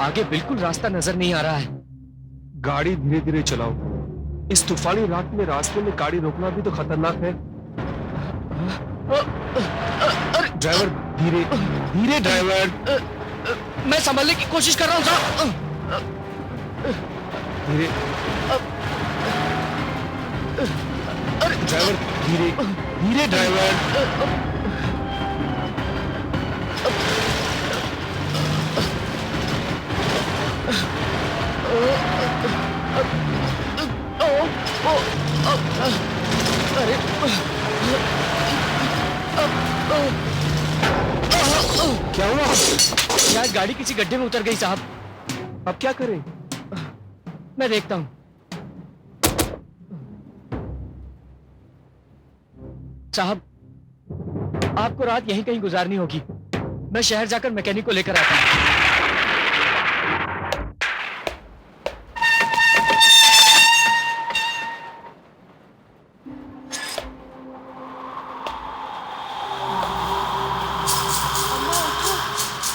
आगे बिल्कुल रास्ता नजर नहीं आ रहा है। गाड़ी धीरे धीरे चलाओ। इस तूफानी रात में रास्ते में गाड़ी रोकना भी तो खतरनाक है। ड्राइवर धीरे धीरे ड्राइवर। मैं संभालने की कोशिश कर रहा हूँ साहब। धीरे ड्राइवर धीरे धीरे ड्राइवर। अरे क्या हुआ? शायद गाड़ी किसी गड्ढे में उतर गई साहब। अब क्या करें? मैं देखता हूं। साहब, आपको रात यहीं कहीं गुजारनी होगी। मैं शहर जाकर मैकेनिक को लेकर आता हूं।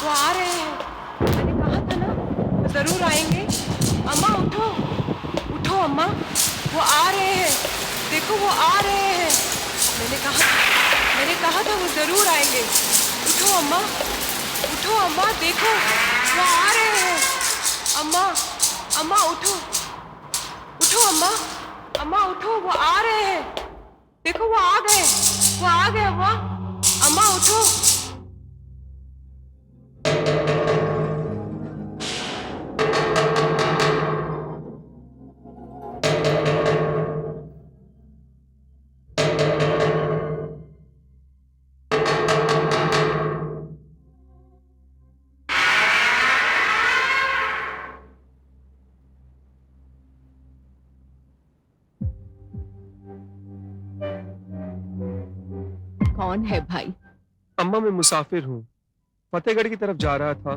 वो आ रहे हैं। मैंने कहा था ना जरूर आएंगे। अम्मा उठो, उठो अम्मा, वो आ रहे हैं। देखो वो आ रहे हैं। मैंने कहा था वो जरूर आएंगे। उठो अम्मा, उठो अम्मा, देखो वो आ रहे हैं। अम्मा, अम्मा उठो, उठो अम्मा, अम्मा उठो, वो आ रहे हैं। देखो वो आ गए, वो आ गए अम्मा, अम्मा उठो। कौन है भाई? अम्मा, मैं मुसाफिर हूँ। फतेहगढ़ की तरफ जा रहा था।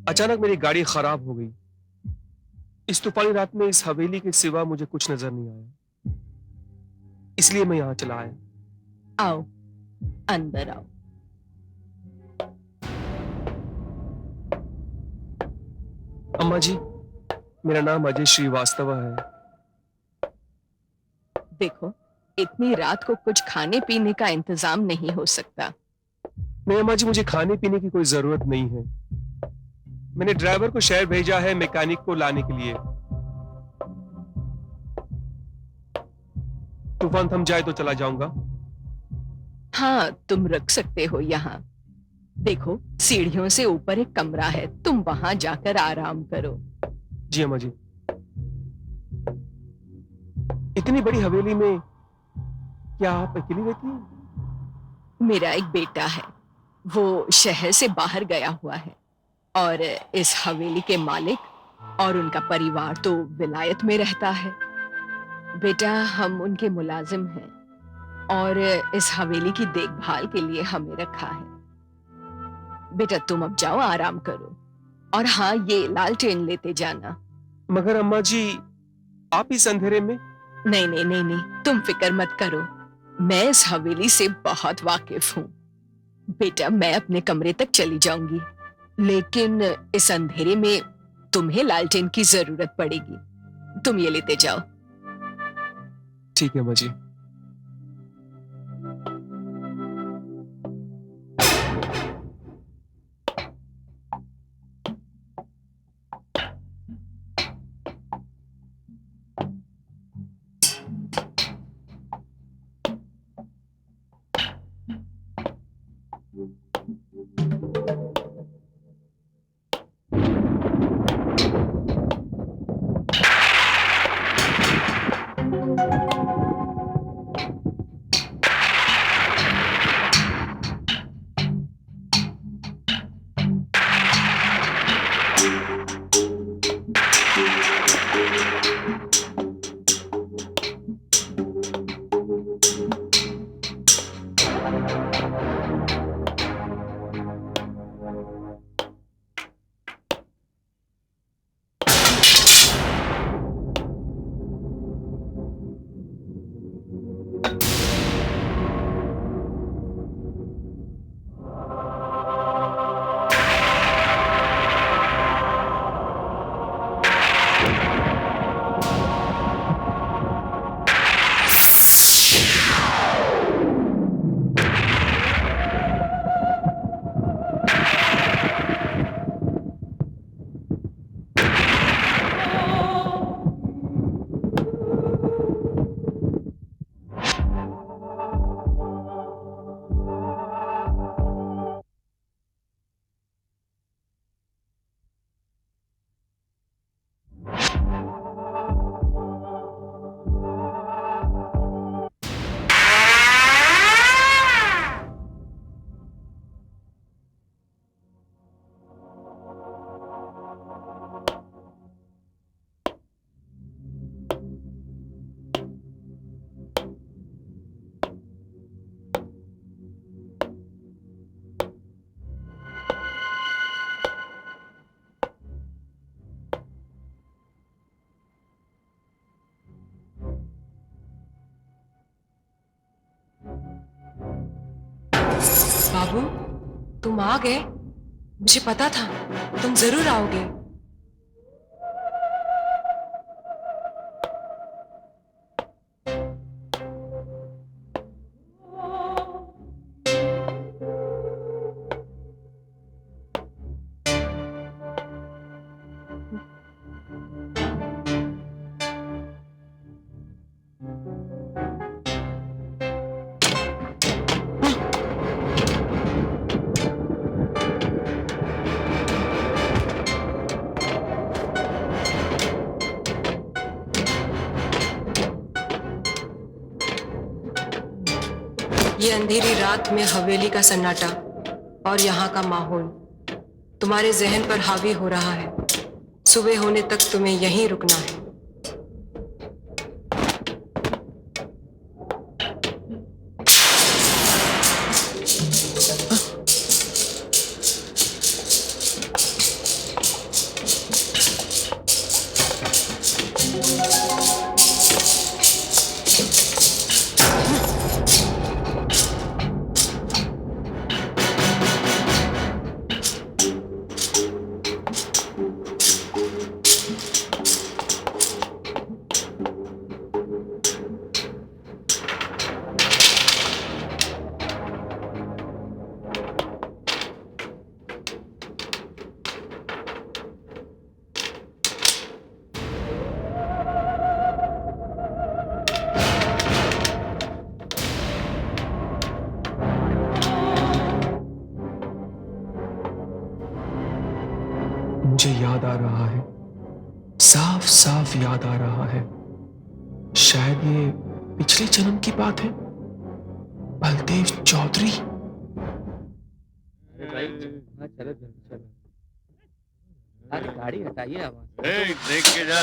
अचानक मेरी गाड़ी खराब हो गई। इस तूफानी रात में इस हवेली के सिवा मुझे कुछ नजर नहीं आया, इसलिए मैं यहाँ चला आया। आओ, अंदर आओ। अम्मा जी, मेरा नाम अजय श्रीवास्तव है। देखो, इतनी रात को कुछ खाने पीने का इंतजाम नहीं हो सकता। नहीं अम्मा जी, मुझे खाने पीने की कोई जरूरत नहीं है। मैंने ड्राइवर को शहर भेजा है मैकेनिक को लाने के लिए। तूफान थम जाए तो चला जाऊंगा। हाँ, तुम रख सकते हो यहाँ। देखो, सीढ़ियों से ऊपर एक कमरा है, तुम वहां जाकर आराम करो। जी अम्मा जी। इतनी बड़ी हवेली में क्या आप अकेली रहती हैं? मेरा एक बेटा है, वो शहर से बाहर गया हुआ है, और इस हवेली के मालिक और उनका परिवार तो विलायत में रहता है। बेटा, हम उनके मुलाजिम हैं और इस हवेली की देखभाल के लिए हमें रखा है। बेटा, तुम अब जाओ, आराम करो। और हाँ, ये लालटेन लेते जाना। मगर अम्मा जी, आप इस अंधेरे में? नहीं नहीं नहीं नहीं, तुम फिक्र मत करो, मैं इस हवेली से बहुत वाकिफ हूँ। बेटा, मैं अपने कमरे तक चली जाऊंगी, लेकिन इस अंधेरे में तुम्हें लालटेन की जरूरत पड़ेगी। तुम ये लेते जाओ। ठीक है अम्मा जी। बाबू, तुम आ गए। मुझे पता था तुम जरूर आओगे। ये अंधेरी रात में हवेली का सन्नाटा और यहाँ का माहौल तुम्हारे जहन पर हावी हो रहा है। सुबह होने तक तुम्हें यहीं रुकना है। मुझे याद आ रहा है, साफ साफ याद आ रहा है। शायद ये पिछले जन्म की बात है। बलदेव चौधरी। अरे भाई हाँ चलो जल्दी चलो। अरे गाड़ी हटाइए आवाज। देख के जा।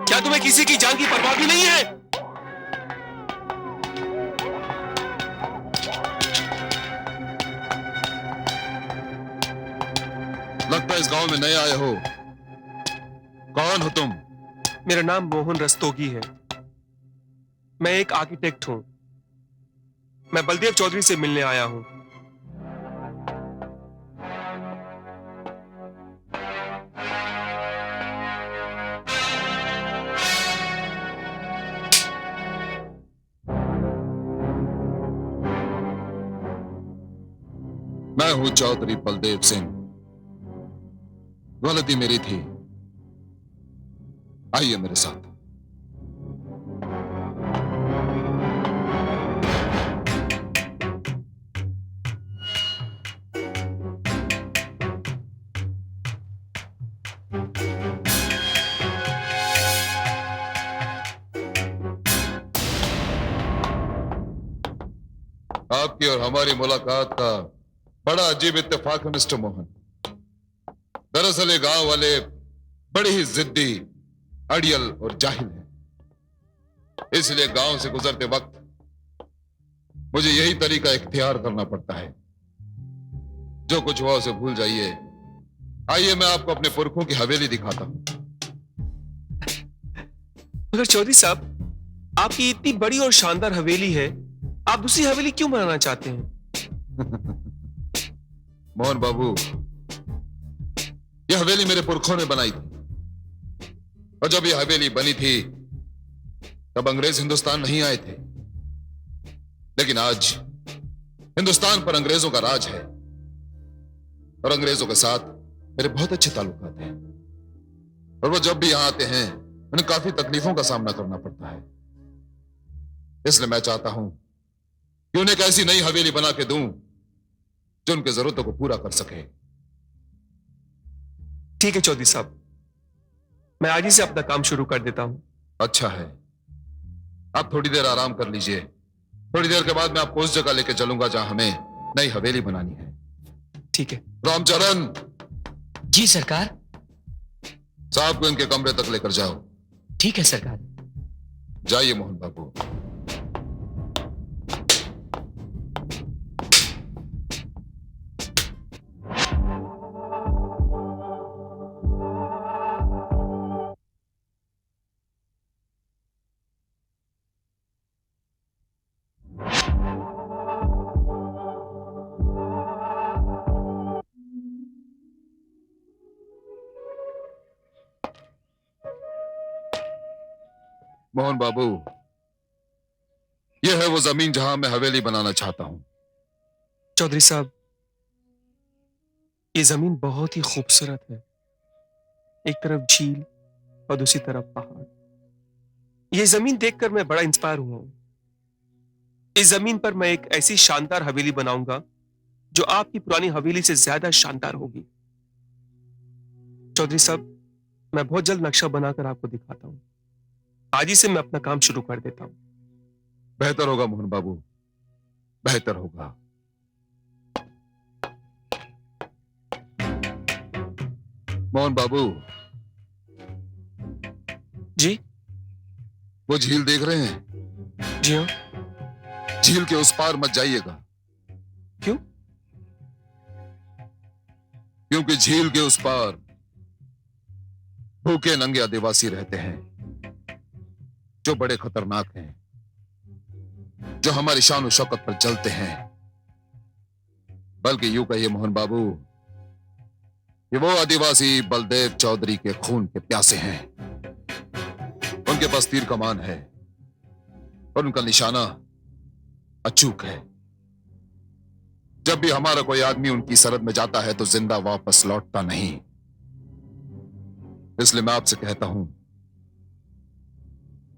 क्या तुम्हें किसी की जान की परवाह भी नहीं है? लगता है इस गांव में नए आए हो। कौन हो तुम? मेरा नाम मोहन रस्तोगी है। मैं एक आर्किटेक्ट हूं। मैं बलदेव चौधरी से मिलने आया हूं। मैं हूं चौधरी बलदेव सिंह। गलती मेरी थी। आइए मेरे साथ। आपकी और हमारी मुलाकात का बड़ा अजीब इत्तेफाक है मिस्टर मोहन। दरअसल ये गांव वाले बड़े ही जिद्दी, अड़ियल और जाहिल हैं। इसलिए गांव से गुजरते वक्त मुझे यही तरीका इख्तियार करना पड़ता है। जो कुछ हुआ उसे भूल जाइए। आइए मैं आपको अपने पुरखों की हवेली दिखाता हूं। मगर चौधरी साहब, आपकी इतनी बड़ी और शानदार हवेली है, आप दूसरी हवेली क्यों बनाना चाहते हैं? मोहन बाबू, यह हवेली मेरे पुरखों ने बनाई थी। और जब यह हवेली बनी थी तब अंग्रेज हिंदुस्तान नहीं आए थे। लेकिन आज हिंदुस्तान पर अंग्रेजों का राज है और अंग्रेजों के साथ मेरे बहुत अच्छे ताल्लुकात हैं और वो जब भी यहां आते हैं उन्हें काफी तकलीफों का सामना करना पड़ता है। इसलिए मैं चाहता हूं कि उन्हें एक ऐसी नई हवेली बना के दूं जो उनकी जरूरतों को पूरा कर सके। ठीक है चौधरी साहब, मैं आज ही से अपना काम शुरू कर देता हूं। अच्छा है, आप थोड़ी देर आराम कर लीजिए। थोड़ी देर के बाद मैं आपको उस जगह लेके चलूंगा जहां हमें नई हवेली बनानी है। ठीक है। रामचरण, जी सरकार। साहब को इनके कमरे तक लेकर जाओ। ठीक है सरकार। जाइए मोहन बाबू। मोहन बाबू, यह है वो जमीन जहां मैं हवेली बनाना चाहता हूं। चौधरी साहब, ये जमीन बहुत ही खूबसूरत है। एक तरफ झील और दूसरी तरफ पहाड़। ये जमीन देखकर मैं बड़ा इंस्पायर हुआ हूं। इस जमीन पर मैं एक ऐसी शानदार हवेली बनाऊंगा जो आपकी पुरानी हवेली से ज्यादा शानदार होगी। चौधरी साहब, मैं बहुत जल्द नक्शा बनाकर आपको दिखाता हूं। आज ही से मैं अपना काम शुरू कर देता हूं। बेहतर होगा मोहन बाबू, बेहतर होगा। मोहन बाबू जी? वो झील देख रहे हैं? जी हाँ। झील के उस पार मत जाइएगा। क्यों? क्योंकि झील के उस पार भूखे नंगे आदिवासी रहते हैं जो बड़े खतरनाक हैं, जो हमारी शान और शौकत पर चलते हैं। बल्कि यूं कहिए मोहन बाबू कि वो आदिवासी बलदेव चौधरी के खून के प्यासे हैं। उनके पास तीर कमान है और उनका निशाना अचूक है। जब भी हमारा कोई आदमी उनकी सरहद में जाता है तो जिंदा वापस लौटता नहीं। इसलिए मैं आपसे कहता हूं,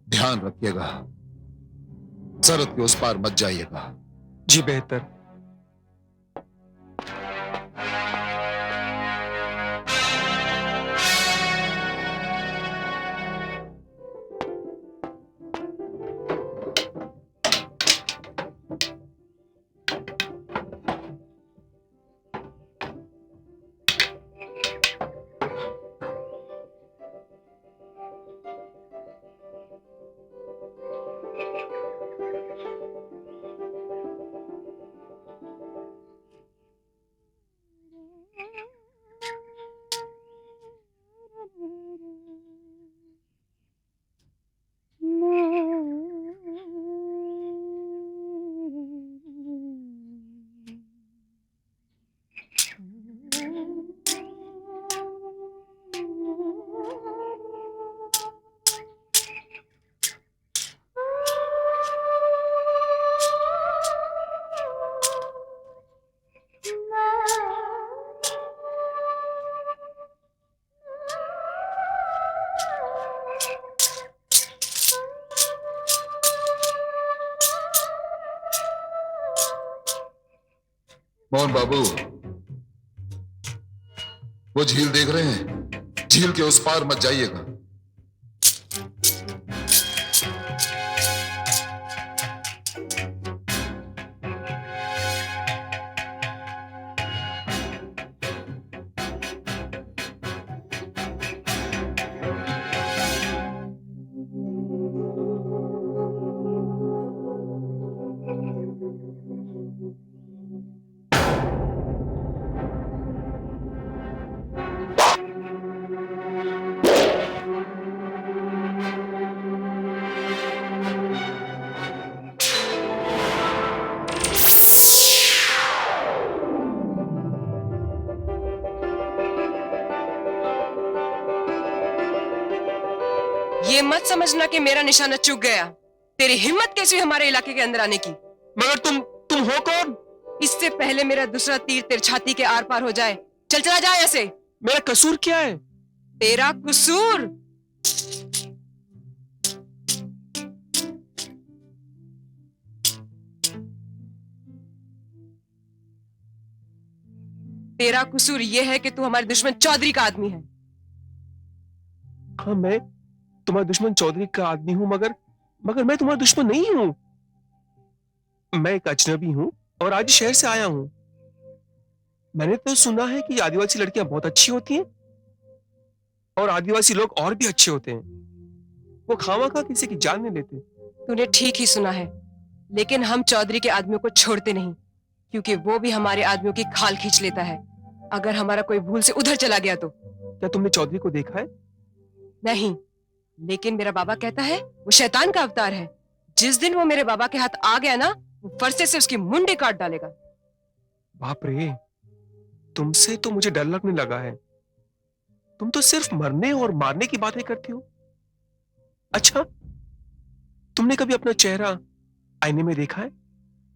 ध्यान रखिएगा, सरहद के उस पार मत जाइएगा। जी बेहतर। मोहन बाबू, वो झील देख रहे हैं? झील के उस पार मत जाइएगा। ये मत समझना कि मेरा निशाना चूक गया। तेरी हिम्मत कैसी हुई हमारे इलाके के अंदर आने की? मगर तुम हो कौन? इससे पहले मेरा दूसरा तीर तेरी छाती के आर पार हो जाए। चल चला जाए ऐसे। मेरा कसूर क्या है? तेरा कसूर तेरा कसूर यह है कि तू हमारे दुश्मन चौधरी का आदमी है। हाँ, मैं तुम्हारा दुश्मन चौधरी का आदमी हूं, मगर मगर मैं तुम्हारा दुश्मन नहीं हूं। मैं एक अजनबी हूं और आज शहर से आया हूं। मैंने तो सुना है कि आदिवासी लड़कियां बहुत अच्छी होती हैं और आदिवासी लोग और भी अच्छे होते हैं। वो खामखा किसी की जान नहीं लेते। तूने ठीक ही सुना है, लेकिन हम चौधरी के आदमियों को छोड़ते नहीं, क्योंकि वो भी हमारे आदमियों की खाल खींच लेता है। अगर हमारा कोई भूल से उधर चला गया तो। क्या तुमने चौधरी को देखा है? नहीं, लेकिन मेरा बाबा कहता है वो शैतान का अवतार है। जिस दिन वो मेरे बाबा के हाथ आ गया ना, वो फरसे से उसकी मुंडी काट डालेगा। बाप रे, तुमसे तो मुझे डर लगने लगा है। तुम तो सिर्फ मरने और मारने की बातें करती हो। अच्छा, तुमने कभी अपना चेहरा आईने में देखा है?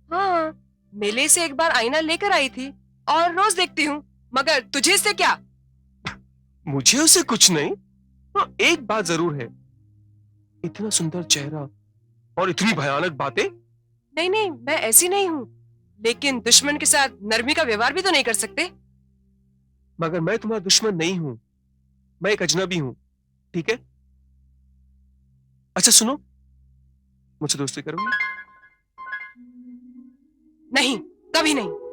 हाँ, मेले से एक बार आईना लेकर आई थी और रोज देखती हूँ, मगर तुझे इससे क्या? मुझे उसे कुछ नहीं। हाँ, एक बात जरूर है, इतना सुंदर चेहरा और इतनी भयानक बातें। नहीं नहीं, मैं ऐसी नहीं हूँ, लेकिन दुश्मन के साथ नरमी का व्यवहार भी तो नहीं कर सकते। मगर मैं तुम्हारा दुश्मन नहीं हूं, मैं एक अजनबी हूं, ठीक है? अच्छा सुनो, मुझसे दोस्ती करोगी? नहीं, कभी नहीं।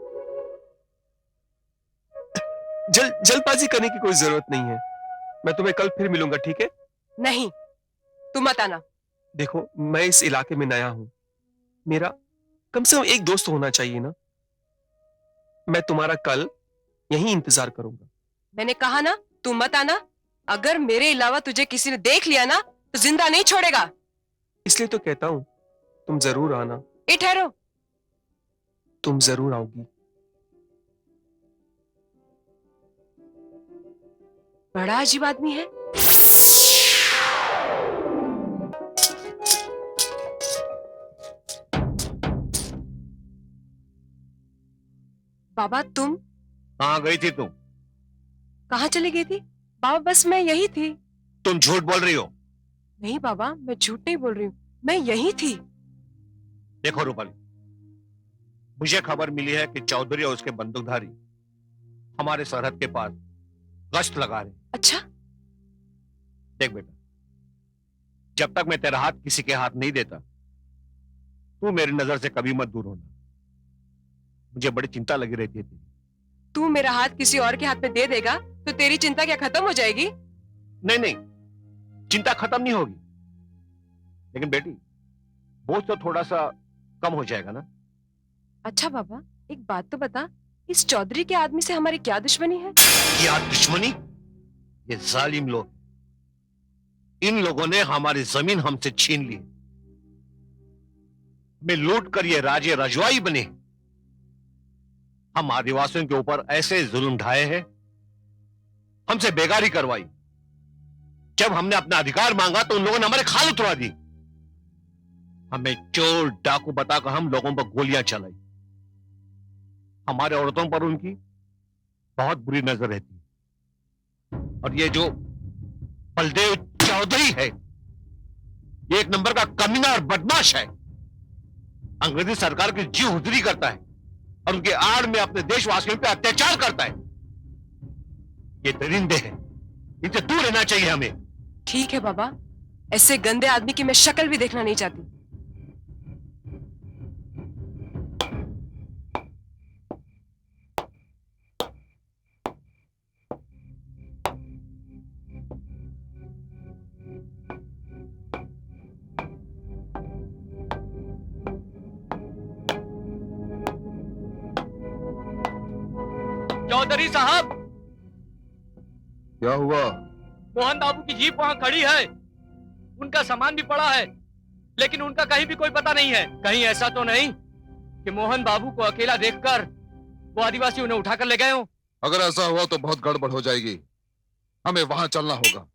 जल्दबाजी करने की कोई जरूरत नहीं है। मैं तुम्हें कल फिर मिलूंगा, ठीक है? नहीं, तू मत आना। देखो, मैं इस इलाके में नया हूं। मेरा कम से कम एक दोस्त होना चाहिए ना। मैं तुम्हारा कल यहीं इंतजार करूंगा। मैंने कहा ना, तू मत आना। अगर मेरे अलावा तुझे किसी ने देख लिया ना, तो जिंदा नहीं छोड़ेगा। इसलिए तो कहता हूं, तुम जरूर आना। ए ठहरो। तुम जरूर आओगी। बड़ा अजीब आदमी है। बाबा, तुम कहाँ गई थी तुम? कहाँ चली गई थी? बाबा, बस मैं यही थी। तुम झूठ बोल रही हो। नहीं बाबा, मैं झूठ नहीं बोल रही हूँ, मैं यही थी। देखो रूपाली, मुझे खबर मिली है कि चौधरी और उसके बंदूकधारी हमारे सरहद के पास गश्त लगा रहे हैं। अच्छा, देख बेटा, जब तक मैं तेरा हाथ किसी के हाथ नहीं देता, तू मेरी नजर से कभी मत दूर होना। मुझे बड़ी चिंता लगी रहती है तेरी। तू मेरा हाथ किसी और के हाथ में दे देगा तो तेरी चिंता क्या खत्म हो जाएगी? नहीं नहीं, चिंता खत्म नहीं होगी, लेकिन बेटी बोझ तो थोड़ा सा कम हो जाएगा ना। अच्छा बाबा, एक बात तो बता, इस चौधरी के आदमी से हमारी क्या दुश्मनी है? क्या दुश्मनी? ये जालिम लोग, इन लोगों ने हमारी जमीन हमसे छीन ली। हमें लूट कर ये राजे रजवाई बने। हम आदिवासियों के ऊपर ऐसे जुल्म ढाए हैं, हमसे बेगारी करवाई। जब हमने अपना अधिकार मांगा तो उन लोगों ने हमारे खाल उतरवा दी। हमें चोर डाकू बताकर हम लोगों पर गोलियां चलाई। हमारे औरतों पर उनकी बहुत बुरी नजर रहती है। और ये जो बलदेव चौधरी है, ये एक नंबर का कमीना और बदमाश है। अंग्रेजी सरकार की जी हुजरी करता है और उनके आड़ में अपने देशवासियों पर अत्याचार करता है। ये दरिंदे हैं, इनसे दूर रहना चाहिए हमें। ठीक है बाबा, ऐसे गंदे आदमी की मैं शक्ल भी देखना नहीं चाहती। चौधरी साहब, क्या हुआ? मोहन बाबू की जीप वहां खड़ी है। उनका सामान भी पड़ा है, लेकिन उनका कहीं भी कोई पता नहीं है। कहीं ऐसा तो नहीं कि मोहन बाबू को अकेला देखकर वो आदिवासी उन्हें उठाकर ले गए हो? अगर ऐसा हुआ तो बहुत गड़बड़ हो जाएगी। हमें वहां चलना होगा।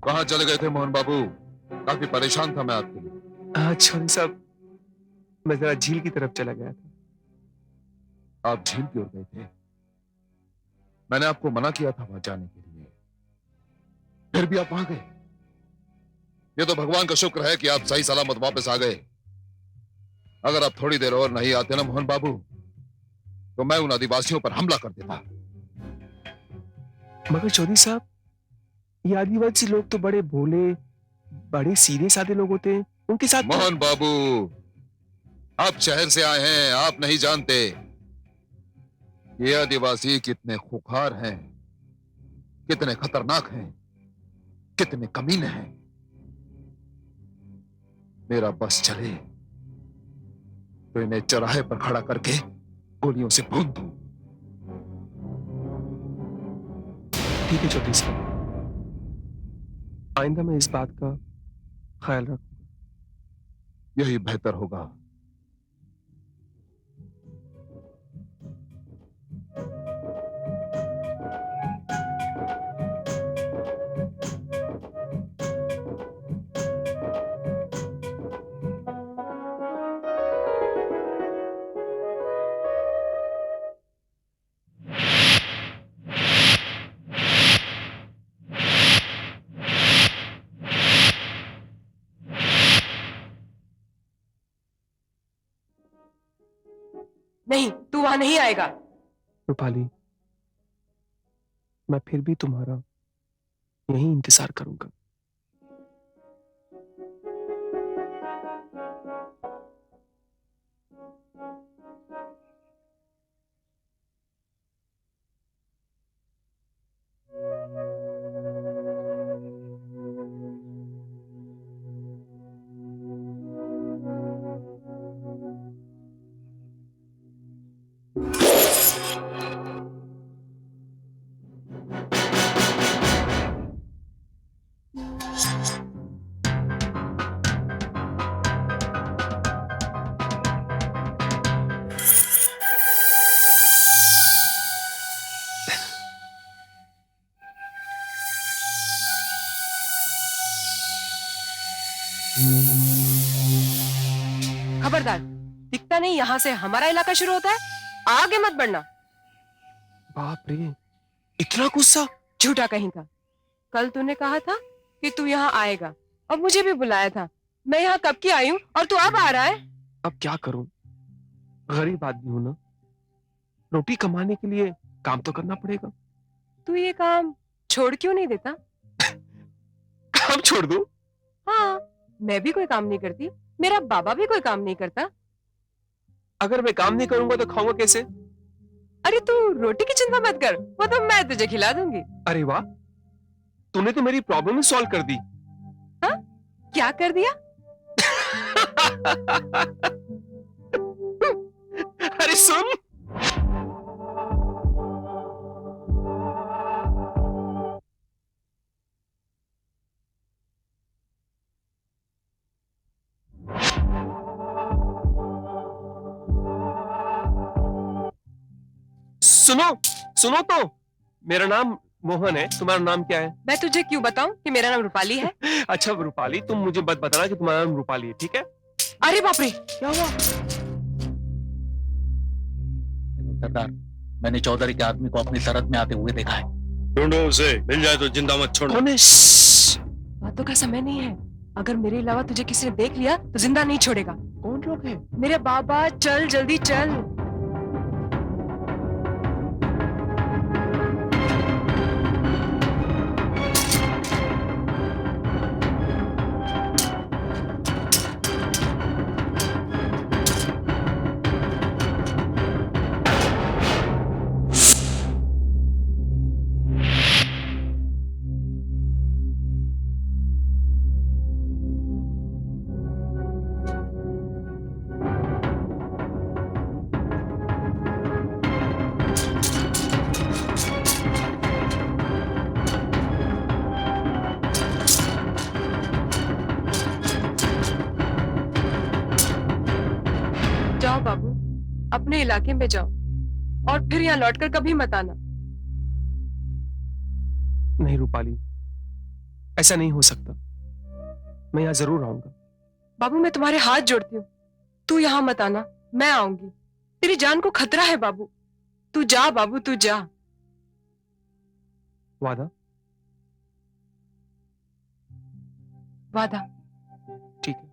कहाँ चले गए थे मोहन बाबू? काफी परेशान था मैं आपके लिए। हाँ चौधरी साहब, मैं जरा झील की तरफ चला गया था। आप झील की ओर गए थे? मैंने आपको मना किया था वहां जाने के लिए, फिर भी आप वहां गए। ये तो भगवान का शुक्र है कि आप सही सलामत वापस आ गए। अगर आप थोड़ी देर और नहीं आते ना मोहन बाबू, तो मैं उन आदिवासियों पर हमला कर देता। मगर चौधरी साहब, ये आदिवासी लोग तो बड़े भोले, बड़े सीधे साधे लोग होते हैं। उनके साथ मोहन बाबू, आप शहर से आए हैं, आप नहीं जानते ये आदिवासी कितने खुखार हैं, कितने खतरनाक हैं, कितने कमीने हैं। मेरा बस चले तो इन्हें चौराहे पर खड़ा करके गोलियों से भून दूं। ठीक है चौधरी साहब, आइंदा मैं इस बात का ख्याल रखूंगा। यही बेहतर होगा। नहीं, तू वहां नहीं आएगा। रूपाली, मैं फिर भी तुम्हारा यहीं इंतजार करूंगा। खबरदार, दिखता नहीं यहाँ से हमारा इलाका शुरू होता है। आगे मत बढ़ना। बाप रे, इतना गुस्सा! झूठा कहीं का। कल तूने कहा था कि तू यहाँ आएगा और मुझे भी बुलाया था। मैं यहाँ कब की आई हूँ और तू अब आ रहा है। अब क्या करूं, गरीब आदमी हूं ना, रोटी कमाने के लिए काम तो करना पड़ेगा। तू ये काम छोड़ क्यों नहीं देता? काम छोड़ दूं? हाँ, मैं भी कोई काम नहीं करती, मेरा बाबा भी कोई काम नहीं करता। अगर मैं काम नहीं करूंगा तो खाऊंगा कैसे? अरे तू रोटी की चिंता मत कर, वो तो मैं तुझे खिला दूंगी। अरे वाह, तूने तो मेरी प्रॉब्लम ही सॉल्व कर दी। हाँ? क्या कर दिया? अरे सुन, सुनो सुनो तो, मेरा नाम मोहन है, तुम्हारा नाम क्या है? मैं तुझे क्यों बताऊं कि मेरा नाम रूपाली है? अच्छा रूपाली, तुम मुझे मत बताना कि तुम्हारा नाम रूपाली है, ठीक है? अरे बाप रे, क्या हुआ? सरदार, मैंने चौधरी के आदमी को अपनी सरहद में आते हुए देखा है। ढूंढो उसे, मिल जाए तो जिंदा मत छोड़ो। कौन है? बातों का समय नहीं है। अगर मेरे अलावा तुझे किसी ने देख लिया तो जिंदा नहीं छोड़ेगा। कौन लोग हैं? मेरे बाबा, चल जल्दी चल। जाओ बाबू, अपने इलाके में जाओ और फिर यहाँ लौटकर कभी मत आना। नहीं रूपाली, ऐसा नहीं हो सकता। मैं यहाँ जरूर आऊंगा। बाबू मैं तुम्हारे हाथ जोड़ती हूँ, तू यहाँ मत आना, मैं आऊंगी। तेरी जान को खतरा है बाबू, तू जा बाबू, तू जा। वादा? वादा। ठीक है।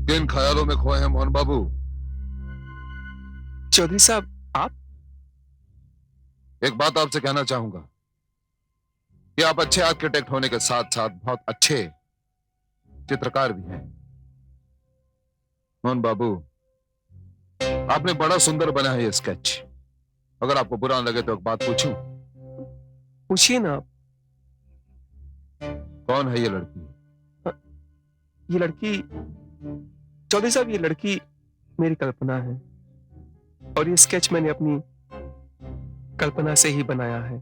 किन ख्यालों में खोए हैं मोहन बाबू? चौधरी साहब, आप? एक बात आपसे कहना चाहूंगा कि आप अच्छे आर्किटेक्ट होने के साथ साथ बहुत अच्छे चित्रकार भी हैं। मोहन बाबू, आपने बड़ा सुंदर बना है ये स्केच। अगर आपको बुरा न लगे तो एक बात पूछूं? पूछिए ना आप। कौन है ये लड़की? ये लड़की, चौधरी साहब, ये लड़की मेरी कल्पना है और ये स्केच मैंने अपनी कल्पना से ही बनाया है।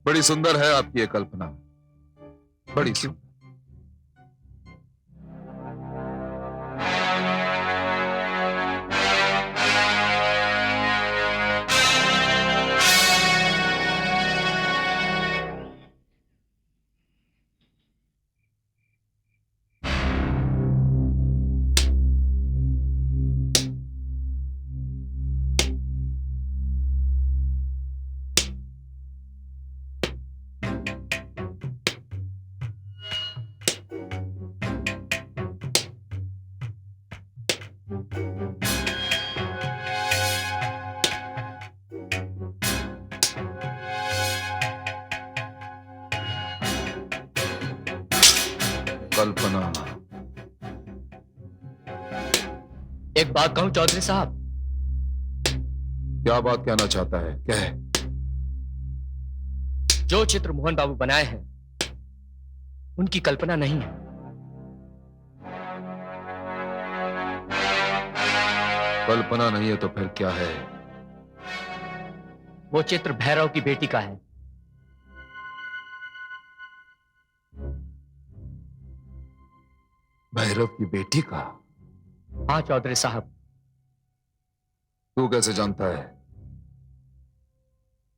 बड़ी सुंदर है आपकी ये कल्पना, बड़ी सुंदर। कल्पना। एक बात कहूं चौधरी साहब? क्या बात कहना चाहता है? कह। जो चित्र मोहन बाबू बनाए हैं उनकी कल्पना नहीं है। कल्पना नहीं है तो फिर क्या है? वो चित्र भैरव की बेटी का है। भैरव की बेटी का? हाँ चौधरी साहब। तू कैसे जानता है?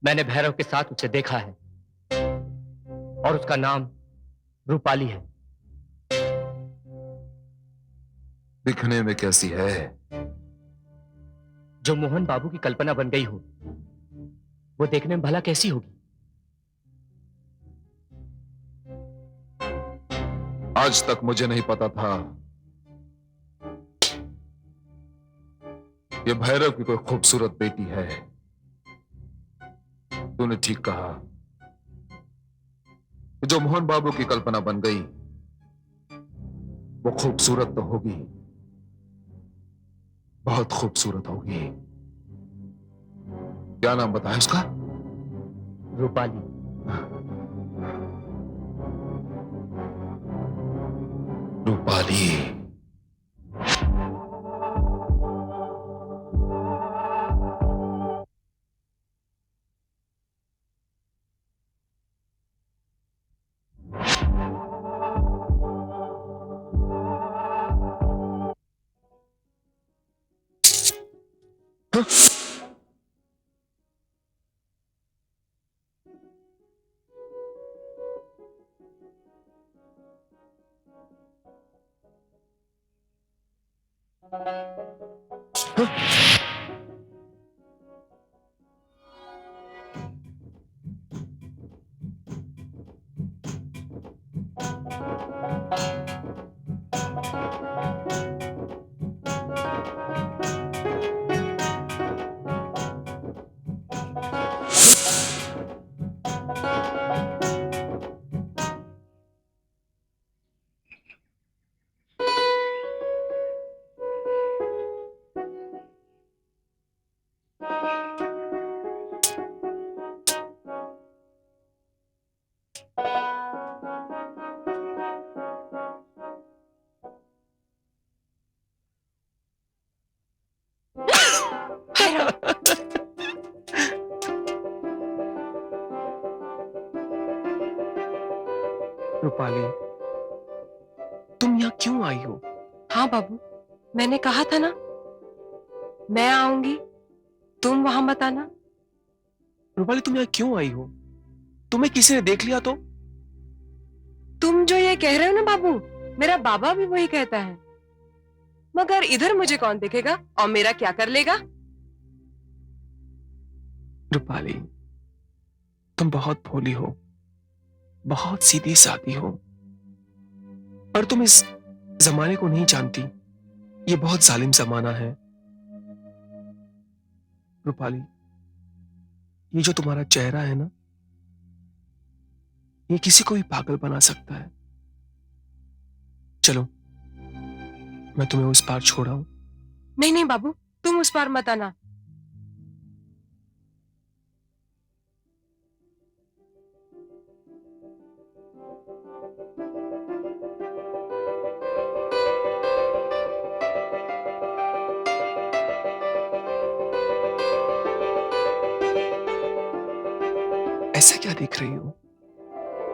मैंने भैरव के साथ उसे देखा है और उसका नाम रूपाली है। दिखने में कैसी है? जो मोहन बाबू की कल्पना बन गई हो वो देखने में भला कैसी होगी? आज तक मुझे नहीं पता था ये भैरव की कोई खूबसूरत बेटी है। तूने ठीक कहा कि जो मोहन बाबू की कल्पना बन गई वो खूबसूरत तो होगी, बहुत खूबसूरत होगी। क्या नाम बताया उसका? रूपाली। रूपाली। रूपाली, तुम यहाँ क्यों आई हो? हाँ बाबू, मैंने कहा था ना, मैं आऊंगी, तुम वहां मत आना। रूपाली, तुम यहाँ क्यों आई हो? तुम्हें किसी ने देख लिया तो? तुम जो ये कह रहे हो ना बाबू, मेरा बाबा भी वही कहता है। मगर इधर मुझे कौन देखेगा और मेरा क्या कर लेगा? रूपाली, तुम बहुत भोली हो, बहुत सीधी सादी हो, पर तुम इस जमाने को नहीं जानती। ये बहुत जालिम जमाना है। रूपाली, ये जो तुम्हारा चेहरा है ना, ये किसी को भी पागल बना सकता है। चलो, मैं तुम्हें उस पार छोड़ाऊं। नहीं नहीं बाबू, तुम उस पार मत आना। ऐसा क्या देख रही हो?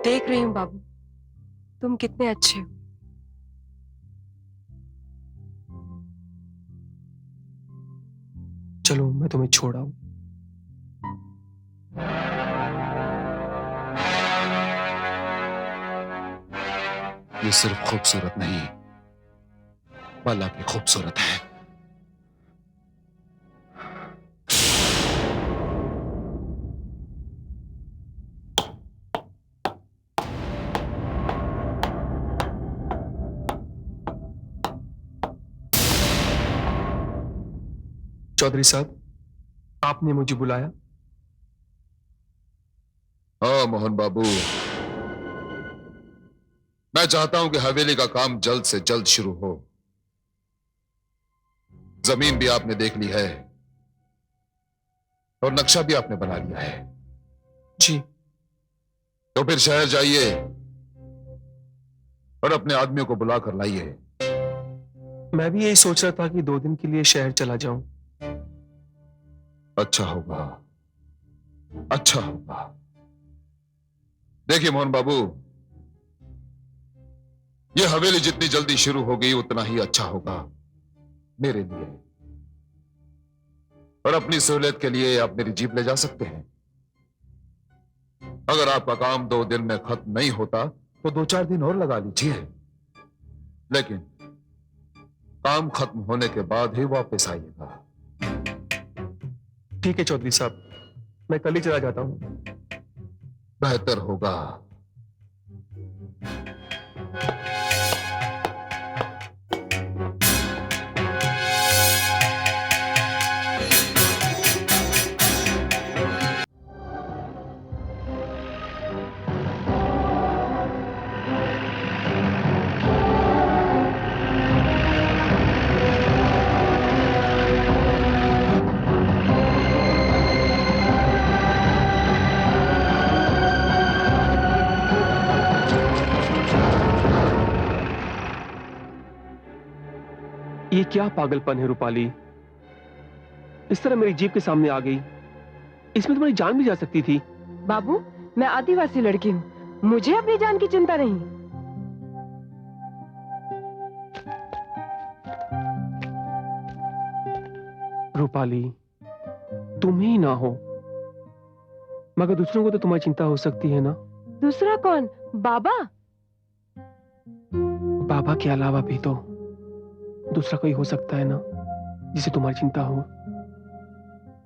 देख रही हूँ बाबू, तुम कितने अच्छे हो। चलो, मैं तुम्हें छोड़ाऊं। ये सिर्फ खूबसूरत नहीं, बल्कि खूबसूरत है। चौधरी साहब, आपने मुझे बुलाया? हाँ मोहन बाबू, मैं चाहता हूं कि हवेली का काम जल्द से जल्द शुरू हो। जमीन भी आपने देख ली है और नक्शा भी आपने बना लिया है। जी। तो फिर शहर जाइए और अपने आदमियों को बुला कर लाइए। मैं भी यही सोच रहा था कि 2 दिन के लिए शहर चला जाऊं। अच्छा होगा, अच्छा होगा। देखिए मोहन बाबू, यह हवेली जितनी जल्दी शुरू होगी उतना ही अच्छा होगा मेरे लिए। और अपनी सहूलियत के लिए आप मेरी जीप ले जा सकते हैं। अगर आपका काम 2 दिन में खत्म नहीं होता तो 2-4 दिन और लगा लीजिए, लेकिन काम खत्म होने के बाद ही वापस आइएगा। ठीक है चौधरी साहब, मैं कल ही चला जाता हूं। बेहतर होगा। ये क्या पागलपन है रूपाली? इस तरह मेरी जीप के सामने आ गई, इसमें तुम्हारी जान भी जा सकती थी। बाबू, मैं आदिवासी लड़की हूँ, मुझे अपनी जान की चिंता नहीं। रूपाली, तुम ही ना हो, मगर दूसरों को तो तुम्हारी चिंता हो सकती है ना? दूसरा कौन? बाबा? बाबा के अलावा भी तो दूसरा कोई हो सकता है ना जिसे तुम्हारी चिंता हो।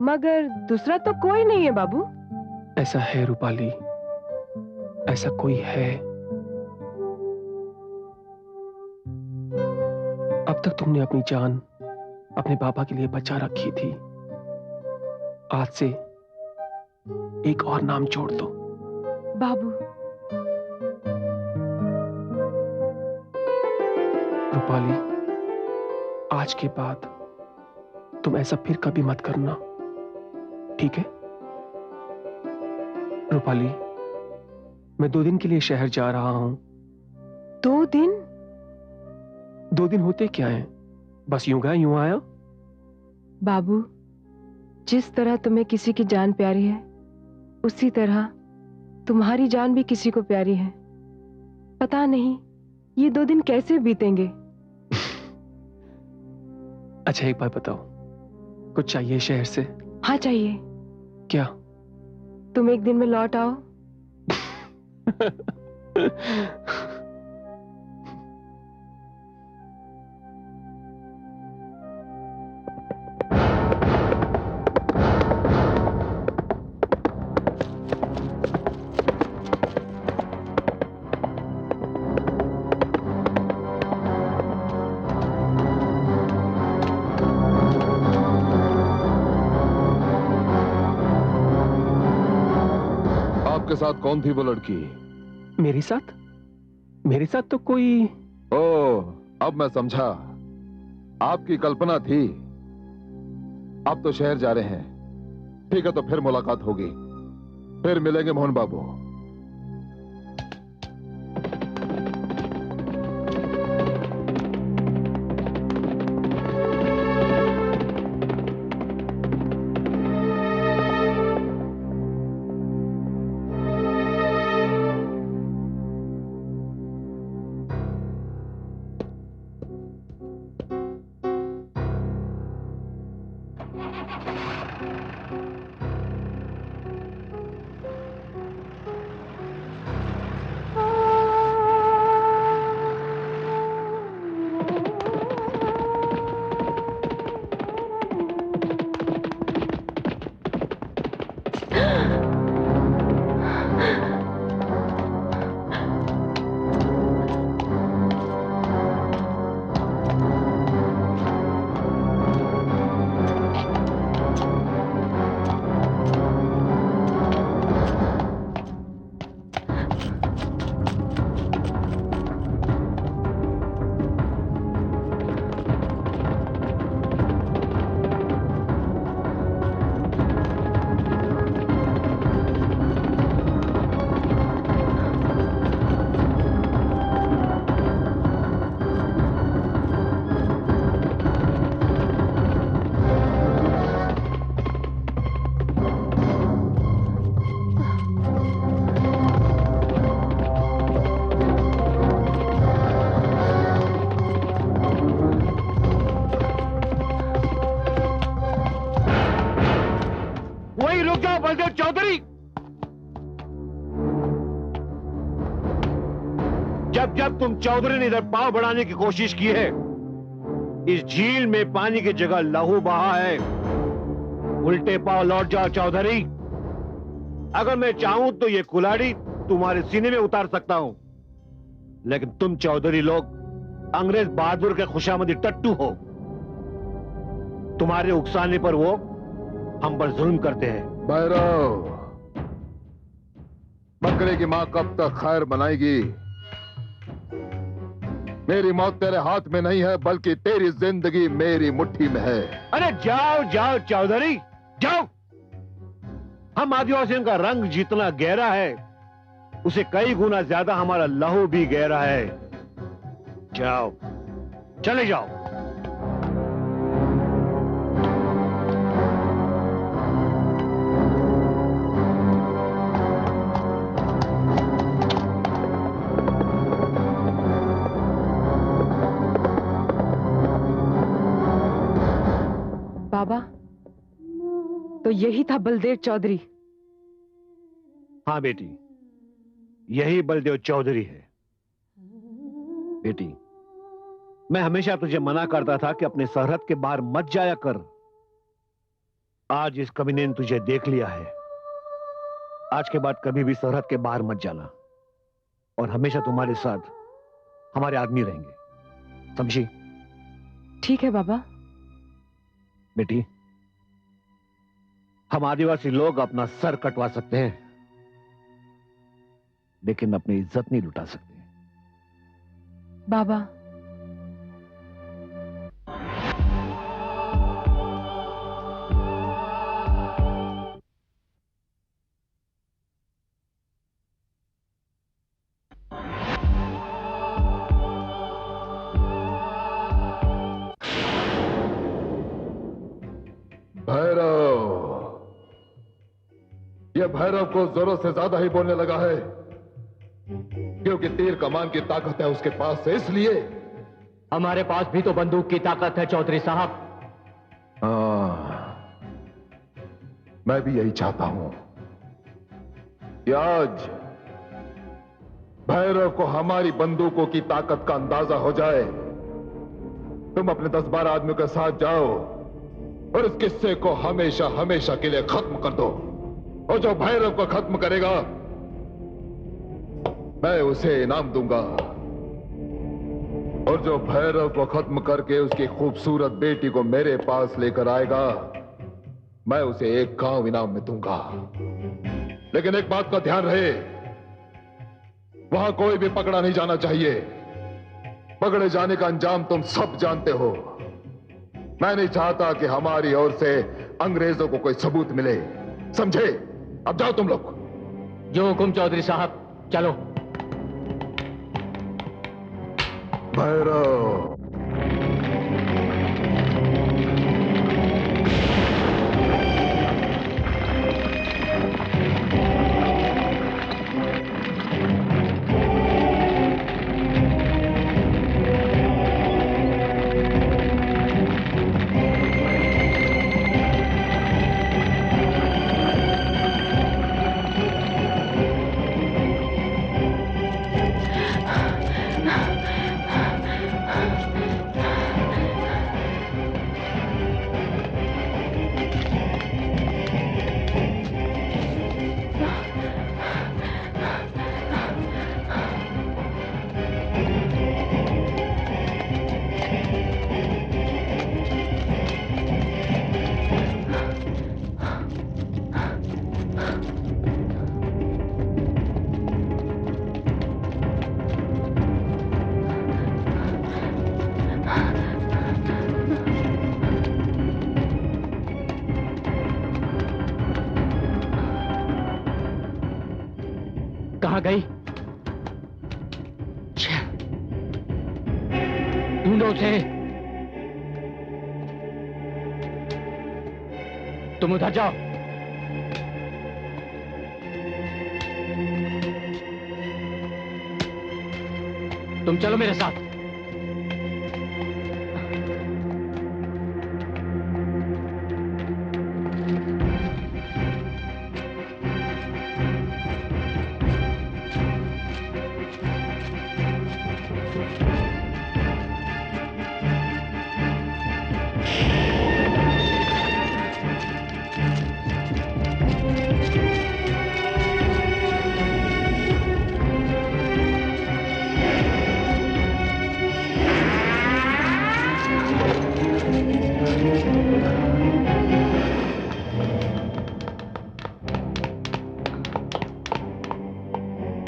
मगर दूसरा तो कोई नहीं है बाबू। ऐसा है रूपाली, ऐसा कोई है। अब तक तुमने अपनी जान अपने बाबा के लिए बचा रखी थी, आज से एक और नाम जोड़ दो। बाबू। रूपाली, आज के बाद तुम ऐसा फिर कभी मत करना, ठीक है? रूपाली, मैं 2 दिन के लिए शहर जा रहा हूं। 2 दिन? 2 दिन होते क्या हैं? बस यूं गया यूं आया। बाबू, जिस तरह तुम्हें किसी की जान प्यारी है, उसी तरह तुम्हारी जान भी किसी को प्यारी है। पता नहीं ये 2 दिन कैसे बीतेंगे। अच्छा एक बात बताओ, कुछ चाहिए शहर से? हाँ चाहिए। क्या? तुम एक दिन में लौट आओ। आपके साथ कौन थी वो लड़की? मेरे साथ? मेरे साथ तो कोई। ओह, अब मैं समझा, आपकी कल्पना थी। आप तो शहर जा रहे हैं, ठीक है, तो फिर मुलाकात होगी, फिर मिलेंगे मोहन बाबू। बलदेव चौधरी, जब जब तुम चौधरी ने इधर पांव बढ़ाने की कोशिश की है, इस झील में पानी की जगह लहू बहा है। उल्टे पांव लौट जाओ चौधरी। अगर मैं चाहूं तो ये कुल्हाड़ी तुम्हारे सीने में उतार सकता हूं, लेकिन तुम चौधरी लोग अंग्रेज बहादुर के खुशामदी टट्टू हो। तुम्हारे उकसाने पर वो हम पर जुल्म करते हैं। भैरव, बकरे की मां कब तक खैर बनाएगी? मेरी मौत तेरे हाथ में नहीं है, बल्कि तेरी जिंदगी मेरी मुट्ठी में है। अरे जाओ जाओ चौधरी, जाओ। हम आदिवासियों का रंग जितना गहरा है, उसे कई गुना ज्यादा हमारा लहू भी गहरा है। जाओ, चले जाओ। बाबा, तो यही था बलदेव चौधरी। हाँ बेटी, यही बलदेव चौधरी है। बेटी, मैं हमेशा तुझे मना करता था कि अपने सरहद के बाहर मत जाया कर। आज इस कमीने ने तुझे देख लिया है। आज के बाद कभी भी सरहद के बाहर मत जाना, और हमेशा तुम्हारे साथ हमारे आदमी रहेंगे, समझी? ठीक है बाबा। बेटी, हम आदिवासी लोग अपना सर कटवा सकते हैं, लेकिन अपनी इज्जत नहीं लुटा सकते। बाबा, यह भैरव को जोरों से ज्यादा ही बोलने लगा है। क्योंकि तीर कमान की ताकत है उसके पास से, इसलिए। हमारे पास भी तो बंदूक की ताकत है चौधरी साहब। मैं भी यही चाहता हूं कि आज भैरव को हमारी बंदूकों की ताकत का अंदाजा हो जाए। तुम अपने 10-12 आदमियों के साथ जाओ और इस किस्से को हमेशा हमेशा के लिए खत्म कर दो। और जो भैरव को खत्म करेगा, मैं उसे इनाम दूंगा। और जो भैरव को खत्म करके उसकी खूबसूरत बेटी को मेरे पास लेकर आएगा, मैं उसे एक गांव इनाम में दूंगा। लेकिन एक बात का ध्यान रहे, वहां कोई भी पकड़ा नहीं जाना चाहिए। पकड़े जाने का अंजाम तुम सब जानते हो। मैं नहीं चाहता कि हमारी ओर से अंग्रेजों को कोई सबूत मिले, समझे? अब जाओ तुम लोग। जो हुकुम चौधरी साहब, चलो। भैरव, कहां गई? ढूंढो उसे। तुम उधर जाओ। तुम चलो मेरे साथ।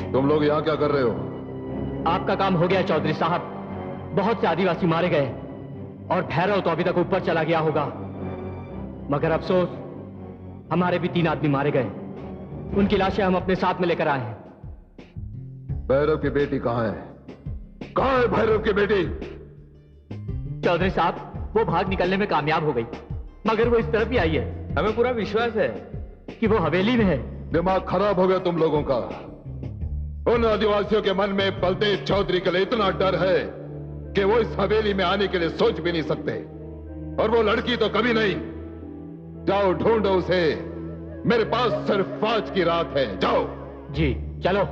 तुम लोग यहां क्या कर रहे हो? आपका काम हो गया चौधरी साहब। बहुत से आदिवासी मारे गए और भैरव तो अभी तक ऊपर चला गया होगा। मगर अफसोस, हमारे भी 3 आदमी मारे गए। उनकी लाशें हम अपने साथ में लेकर आए हैं। भैरव की बेटी कहां है? कहां है भैरव की बेटी? चौधरी साहब, वो भाग निकलने में कामयाब हो गई, मगर वो इस तरफ ही आई है। हमें पूरा विश्वास है कि वो हवेली में है। दिमाग खराब हो गया तुम लोगों का। उन आदिवासियों के मन में बलदेव चौधरी के लिए इतना डर है कि वो इस हवेली में आने के लिए सोच भी नहीं सकते। और वो लड़की तो कभी नहीं। जाओ ढूंढो उसे। मेरे पास सिर्फ आज की रात है। जाओ। जी चलो।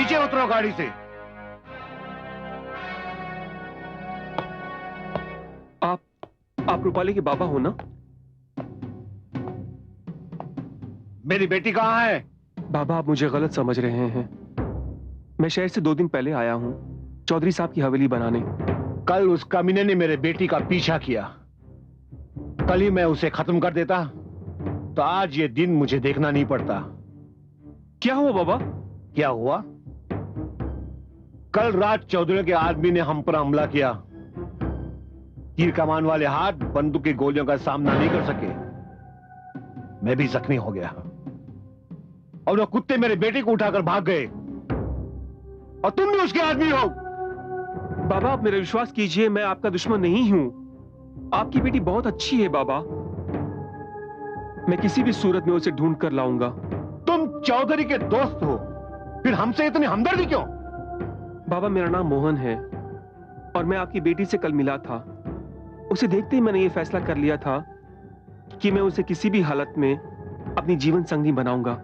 नीचे उतरो गाड़ी से। आप रूपाली के बाबा हो ना? मेरी बेटी कहाँ है? बाबा, आप मुझे गलत समझ रहे हैं। मैं शहर से 2 दिन पहले आया हूँ चौधरी साहब की हवेली बनाने। कल उस कमीने ने मेरे बेटी का पीछा किया। कल ही मैं उसे खत्म कर देता तो आज ये दिन मुझे देखना नहीं पड़ता। क्या हुआ बाबा? क्या हुआ? कल रात चौधरी के आदमी ने हम पर हमला किया। तीर कमान वाले हाथ बंदूक की गोलियों का सामना नहीं कर सके। मैं भी जख्मी हो गया और वो कुत्ते मेरे बेटे को उठाकर भाग गए और तुम भी उसके आदमी हो। बाबा, आप मेरा विश्वास कीजिए, मैं आपका दुश्मन नहीं हूं। आपकी बेटी बहुत अच्छी है बाबा। मैं किसी भी सूरत में उसे ढूंढ कर लाऊंगा। तुम चौधरी के दोस्त हो, फिर हमसे इतनी हमदर्दी क्यों? बाबा, मेरा नाम मोहन है और मैं आपकी बेटी से कल मिला था। उसे देखते ही मैंने ये फैसला कर लिया था कि मैं उसे किसी भी हालत में अपनी जीवन संगी बनाऊंगा।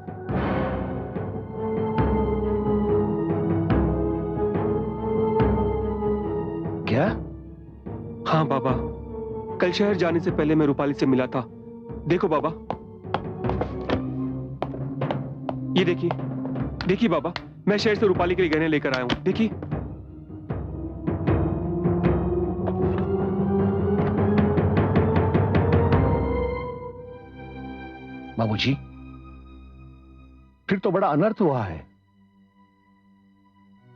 क्या? हाँ बाबा, कल शहर जाने से पहले मैं रूपाली से मिला था। देखो बाबा, ये देखिए। देखिए बाबा, मैं शहर से रूपाली के लिए गहने लेकर आया हूं। देखिए। बाबूजी, फिर तो बड़ा अनर्थ हुआ है।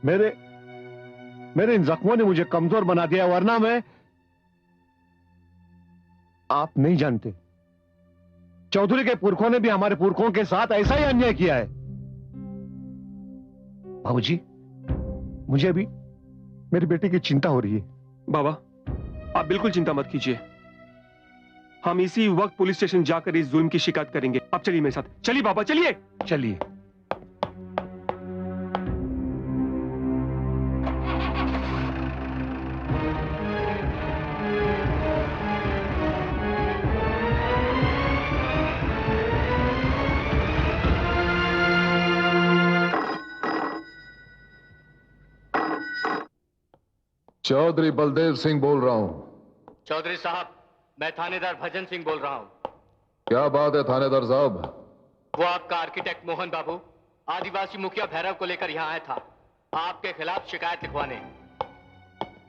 मेरे इन जख्मों ने मुझे कमजोर बना दिया, वरना मैं। आप नहीं जानते, चौधरी के पुरखों ने भी हमारे पुरखों के साथ ऐसा ही अन्याय किया है। बाबूजी, मुझे अभी मेरी बेटी की चिंता हो रही है। बाबा, आप बिल्कुल चिंता मत कीजिए। हम इसी वक्त पुलिस स्टेशन जाकर इस जुल्म की शिकायत करेंगे। आप चलिए मेरे साथ। चलिए बाबा, चलिए। चलिए। चौधरी बलदेव सिंह बोल रहा हूं। चौधरी साहब, मैं थानेदार भजन सिंह बोल रहा हूं। क्या बात है थानेदार साहब? वो आपका आर्किटेक्ट मोहन बाबू आदिवासी मुखिया भैरव को लेकर यहाँ आया था, आपके खिलाफ शिकायत लिखवाने।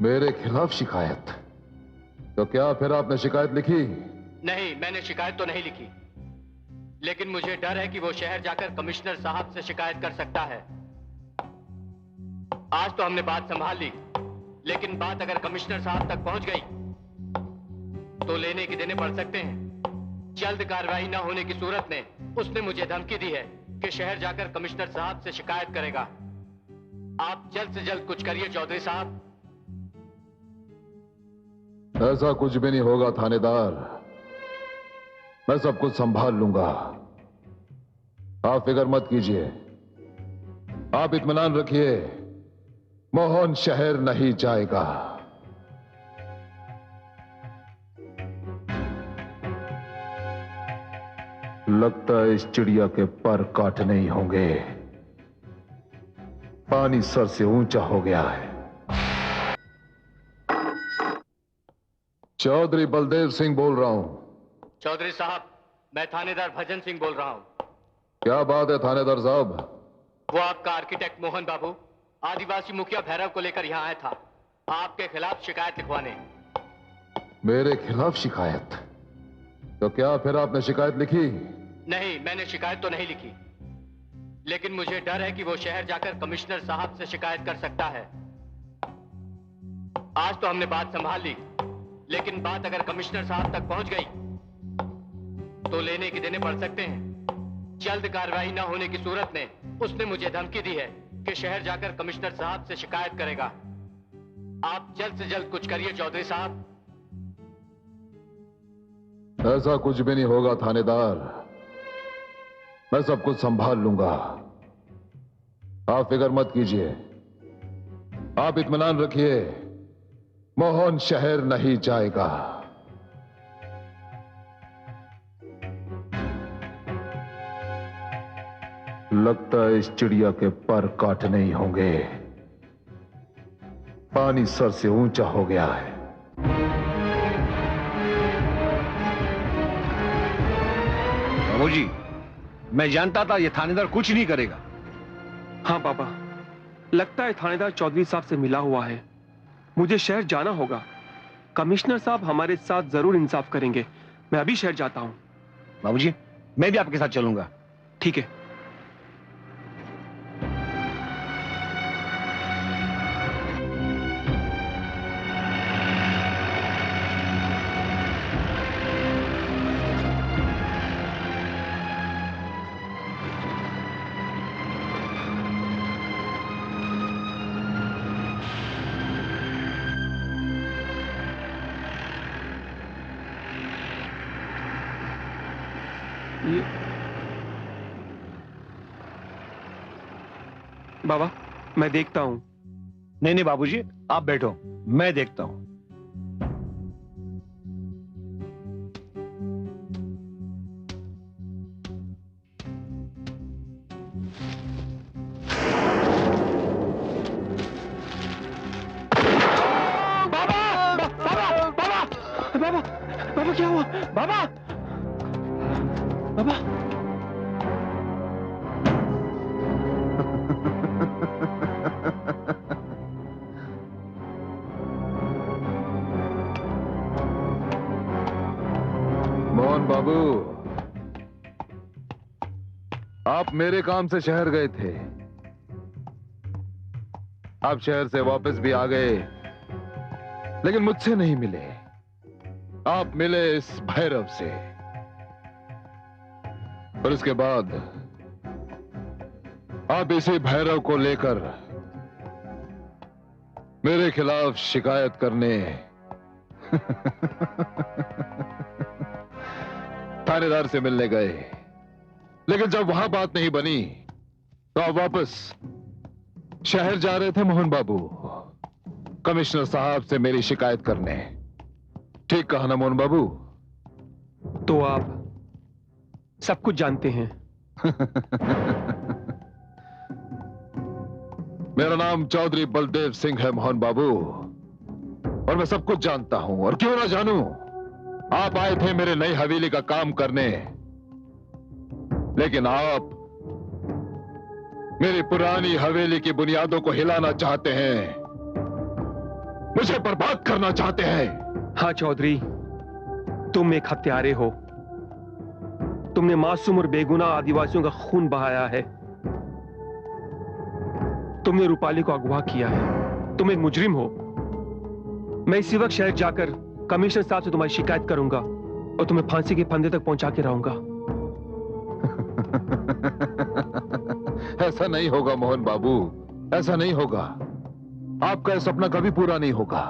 मेरे खिलाफ शिकायत? तो क्या फिर आपने शिकायत लिखी? नहीं, मैंने शिकायत तो नहीं लिखी, लेकिन मुझे डर है कि वो शहर जाकर कमिश्नर साहब से शिकायत कर सकता है। आज तो हमने बात संभाल ली, लेकिन बात अगर कमिश्नर साहब तक पहुंच गई तो लेने की देने पड़ सकते हैं। जल्द कार्रवाई न होने की सूरत में उसने मुझे धमकी दी है कि शहर जाकर कमिश्नर साहब से शिकायत करेगा। आप जल्द से जल्द कुछ करिए चौधरी साहब। ऐसा कुछ भी नहीं होगा थानेदार, मैं सब कुछ संभाल लूंगा। आप फिक्र मत कीजिए, आप इत्मीनान रखिए, मोहन शहर नहीं जाएगा। लगता है इस चिड़िया के पर काटने ही होंगे। पानी सर से ऊंचा हो गया है। चौधरी बलदेव सिंह बोल रहा हूं। चौधरी साहब, मैं थानेदार भजन सिंह बोल रहा हूं। क्या बात है थानेदार साहब? वो आपका आर्किटेक्ट मोहन बाबू आदिवासी मुखिया भैरव को लेकर यहाँ आया था, आपके खिलाफ शिकायत लिखवाने। मेरे खिलाफ शिकायत? तो क्या फिर आपने शिकायत लिखी? नहीं, मैंने शिकायत तो नहीं लिखी, लेकिन मुझे डर है कि वो शहर जाकर कमिश्नर साहब से शिकायत कर सकता है। आज तो हमने बात संभाल ली, लेकिन बात अगर कमिश्नर साहब तक पहुंच गई तो लेने की देने पड़ सकते हैं। जल्द कार्रवाई न होने की सूरत में उसने मुझे धमकी दी है कि शहर जाकर कमिश्नर साहब से शिकायत करेगा। आप जल्द से जल्द कुछ करिए चौधरी साहब। ऐसा कुछ भी नहीं होगा थानेदार, मैं सब कुछ संभाल लूंगा। आप फिक्र मत कीजिए, आप इत्मीनान रखिए, मोहन शहर नहीं जाएगा। लगता है इस चिड़िया के पर काटने ही होंगे। पानी सर से ऊंचा हो गया है। बाबूजी, मैं जानता था ये थानेदार कुछ नहीं करेगा। हाँ बाबा, लगता है थानेदार चौधरी साहब से मिला हुआ है। मुझे शहर जाना होगा। कमिश्नर साहब हमारे साथ जरूर इंसाफ करेंगे। मैं अभी शहर जाता हूँ। बाबूजी, मैं भी आपके साथ चलूंगा। ठीक है। बाबा, मैं देखता हूं। नहीं नहीं बाबूजी, आप बैठो, मैं देखता हूं। बाबा, बाबा क्या हुआ? बाबा, बाबा। मोहन बाबू, आप मेरे काम से शहर गए थे। आप शहर से वापस भी आ गए, लेकिन मुझसे नहीं मिले। आप मिले इस भैरव से, और इसके बाद आप इसी भैरव को लेकर मेरे खिलाफ शिकायत करने थानेदार से मिलने गए। लेकिन जब वहां बात नहीं बनी तो आप वापस शहर जा रहे थे मोहन बाबू, कमिश्नर साहब से मेरी शिकायत करने। ठीक कहा ना मोहन बाबू? तो आप सब कुछ जानते हैं। मेरा नाम चौधरी बलदेव सिंह है मोहन बाबू, और मैं सब कुछ जानता हूं। और क्यों ना जानूं? आप आए थे मेरे नई हवेली का काम करने, लेकिन आप मेरी पुरानी हवेली की बुनियादों को हिलाना चाहते हैं, मुझे बर्बाद करना चाहते हैं। हाँ चौधरी, तुम एक हत्यारे हो। तुमने मासूम और बेगुनाह आदिवासियों का खून बहाया है। तुमने रूपाली को अगवा किया है। तुम एक मुजरिम हो। मैं इसी वक्त शहर जाकर कमिश्नर साहब से तुम्हारी शिकायत करूंगा और तुम्हें फांसी के फंदे तक पहुंचा के रहूंगा। ऐसा नहीं होगा मोहन बाबू, ऐसा नहीं होगा। आपका यह सपना कभी पूरा नहीं होगा,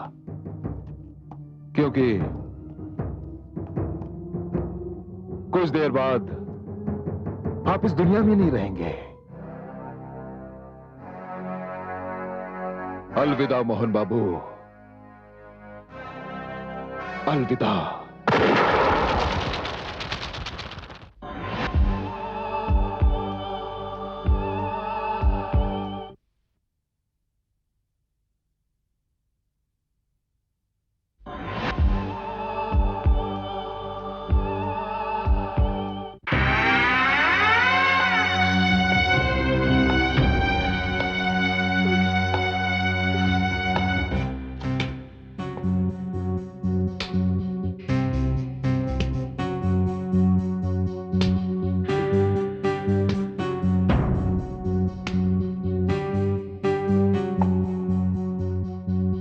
क्योंकि कुछ देर बाद आप इस दुनिया में नहीं रहेंगे। अलविदा मोहन बाबू, अलविदा।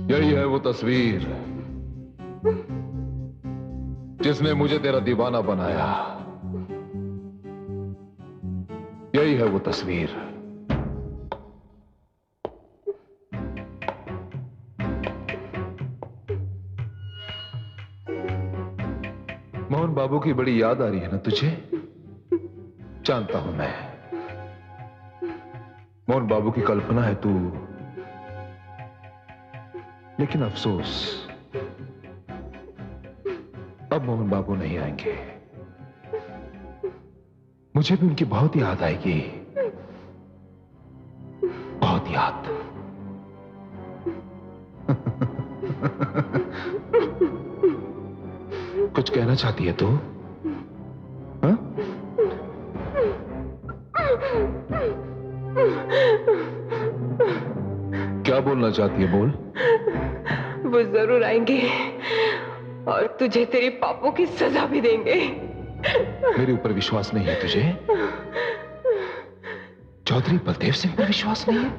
यही है वो तस्वीर जिसने मुझे तेरा दीवाना बनाया। यही है वो तस्वीर। मोहन बाबू की बड़ी याद आ रही है ना तुझे? जानता हूं मैं। मोहन बाबू की कल्पना है तू, लेकिन अफसोस अब मोहन बाबू नहीं आएंगे। मुझे भी उनकी बहुत याद आएगी। कुछ कहना चाहती है तू? हाँ? क्या बोलना चाहती है? बोल। वो जरूर आएंगे और तुझे तेरे पापों की सजा भी देंगे। मेरे ऊपर विश्वास नहीं है तुझे? चौधरी बलदेव सिंह पर विश्वास नहीं है?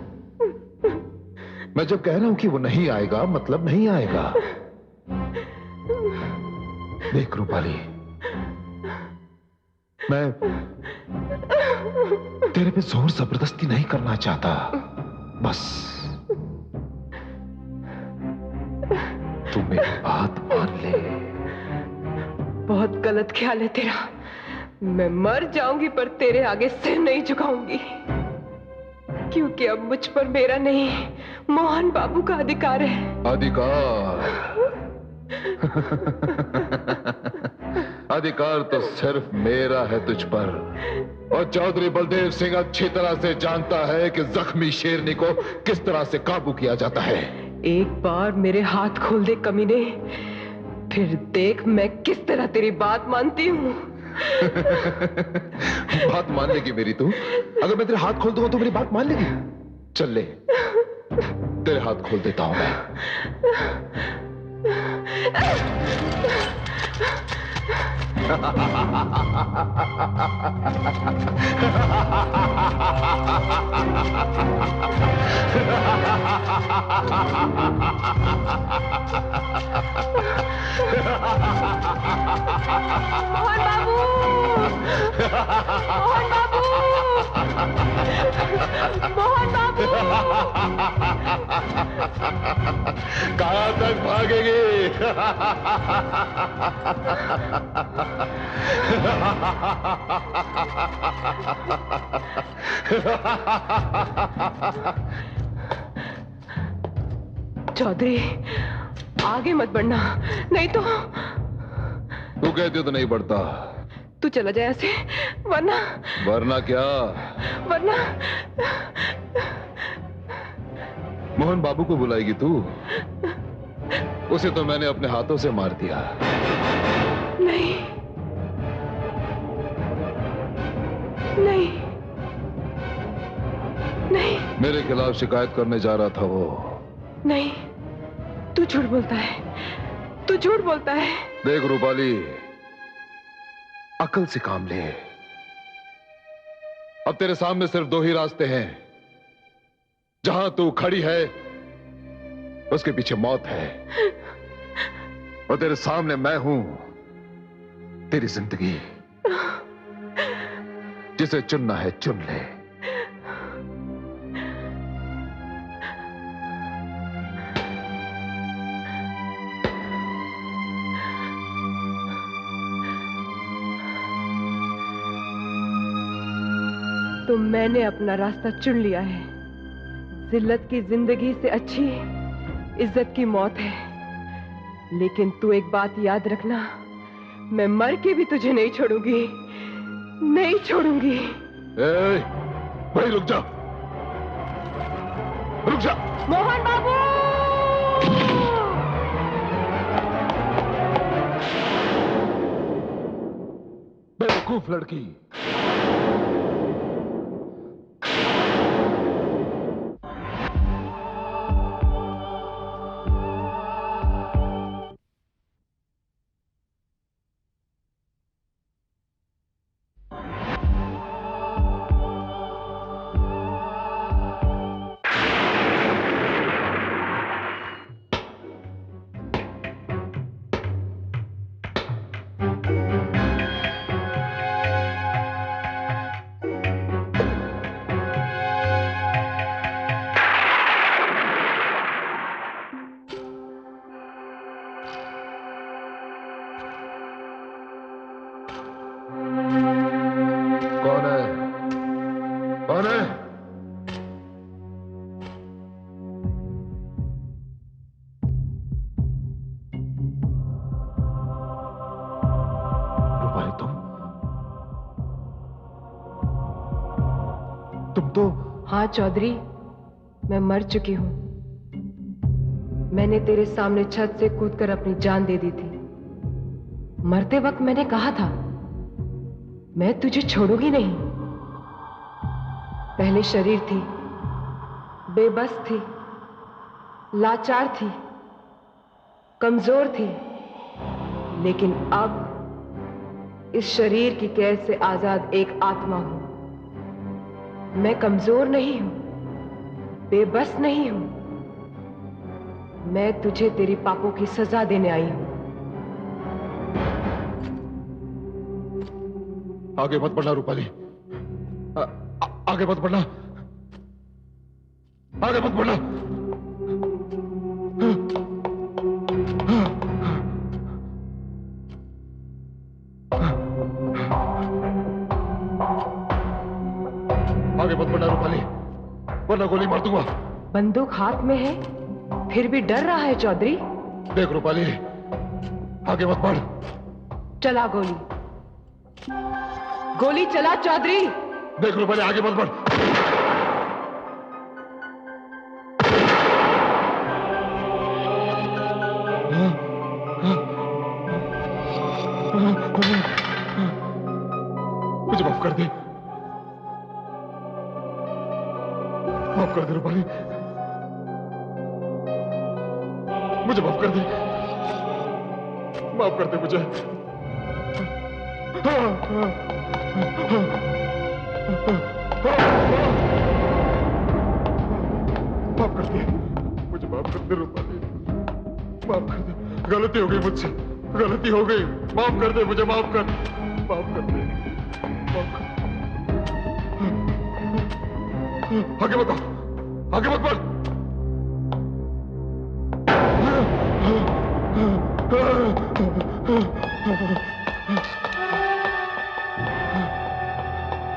मैं जब कह रहा हूं कि वो नहीं आएगा, मतलब नहीं आएगा। देख रूपाली, मैं तेरे पे जोर जबरदस्ती नहीं करना चाहता, बस तू मेरी बात मान ले। बहुत गलत ख्याल है तेरा। मैं मर जाऊंगी पर तेरे आगे सिर नहीं झुकाऊंगी, क्योंकि अब मुझ पर मेरा नहीं, मोहन बाबू का अधिकार है। अधिकार? अधिकार तो सिर्फ मेरा है तुझ पर, और चौधरी बलदेव सिंह अच्छी तरह से जानता है कि जख्मी शेरनी को किस तरह से काबू किया जाता है। एक बार मेरे हाथ खोल दे कमीने, फिर देख मैं किस तरह तेरी बात मानती हूँ। बात मान लेगी मेरी तू? अगर मैं तेरे हाथ खोल दूंगा तो मेरी बात मान लेगी? चल ले, तेरे हाथ खोल देता हूं मैं। मोहन बाबू! मोहन बाबू! मोहन बाबू! कहां तक भागेगी? चौधरी, आगे मत बढ़ना, नहीं तो। तू कहती हो तो नहीं बढ़ता। तू चला जाए ऐसे, वरना। वरना क्या? वरना मोहन बाबू को बुलाएगी तू? उसे तो मैंने अपने हाथों से मार दिया। नहीं, नहीं, नहीं, मेरे खिलाफ शिकायत करने जा रहा था वो। नहीं, तू झूठ बोलता है, तू झूठ बोलता है। देख रूपाली, अकल से काम ले। अब तेरे सामने सिर्फ दो ही रास्ते हैं। जहां तू खड़ी है उसके पीछे मौत है, और तेरे सामने मैं हूं, तेरी जिंदगी। जिसे चुनना है चुन ले। तो मैंने अपना रास्ता चुन लिया है। जिल्लत की जिंदगी से अच्छी इज्जत की मौत है। लेकिन तू एक बात याद रखना, मैं मर के भी तुझे नहीं छोड़ूंगी, नहीं छोड़ूंगी। भाई रुक जा, रुक जा। मोहन बाबू! बेवकूफ लड़की। हाँ चौधरी, मैं मर चुकी हूं। मैंने तेरे सामने छत से कूदकर अपनी जान दे दी थी। मरते वक्त मैंने कहा था, मैं तुझे छोड़ूंगी नहीं। पहले शरीर थी, बेबस थी, लाचार थी, कमजोर थी, लेकिन अब इस शरीर की कैद से आजाद एक आत्मा हूं। मैं कमजोर नहीं हूं, बेबस नहीं हूं। मैं तुझे तेरी पापों की सजा देने आई हूं। आगे मत बढ़ना रूपाली, आगे मत बढ़ना, आगे मत बढ़ना। आगे मत बढ़ना रूपाली, वरना गोली मार दूंगा। बंदूक हाथ में है, फिर भी डर रहा है चौधरी। देख रूपाली, आगे मत बढ़। चला गोली, गोली चला चौधरी। देख रूपाली, आगे मत बढ़। मुझे माफ कर दे, माफ कर दे रूपाली, मुझे माफ कर दे, माफ कर दे मुझे। माफ कर दे मुझे, माफ कर दे रूपाली, माफ कर दे। गलती हो गई मुझसे, गलती हो गई, माफ कर दे मुझे, माफ कर, माफ कर दे, माफ कर। आगे मत बढ़, आगे मत बढ़।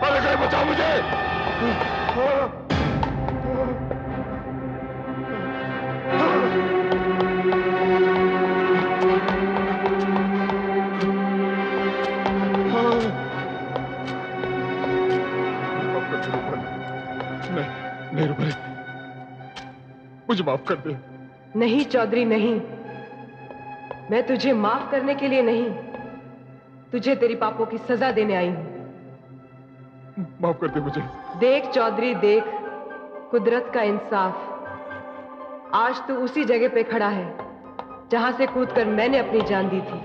अरे कोई बचा मुझे। नहीं रूपाली, मुझे माफ कर दे। नहीं चौधरी नहीं, मैं तुझे माफ करने के लिए नहीं, तुझे तेरी पापों की सजा देने आई हूं। माफ कर दे मुझे। देख चौधरी देख, कुदरत का इंसाफ। आज तू उसी जगह पे खड़ा है जहां से कूदकर मैंने अपनी जान दी थी।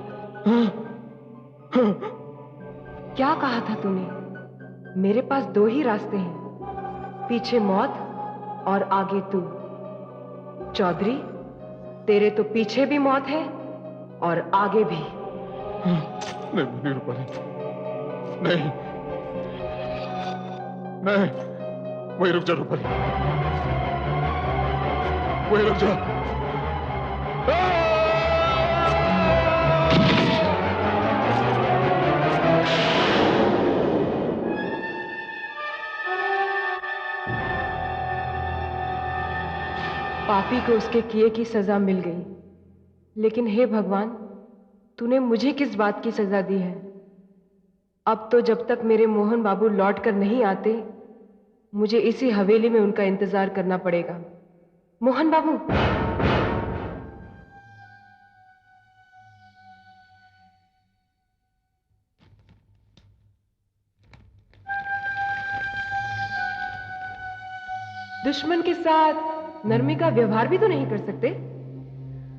क्या कहा था तूने? मेरे पास दो ही रास्ते हैं, पीछे मौत और आगे तू। चौधरी, तेरे तो पीछे भी मौत है और आगे भी। नहीं रूपाली, नहीं नहीं, वही रुक जा रूपाली, वही रुक जा। पापी को उसके किए की सजा मिल गई, लेकिन हे भगवान, तूने मुझे किस बात की सजा दी है? अब तो जब तक मेरे मोहन बाबू लौट कर नहीं आते, मुझे इसी हवेली में उनका इंतजार करना पड़ेगा। मोहन बाबू, दुश्मन के साथ नरमी का व्यवहार भी तो नहीं कर सकते?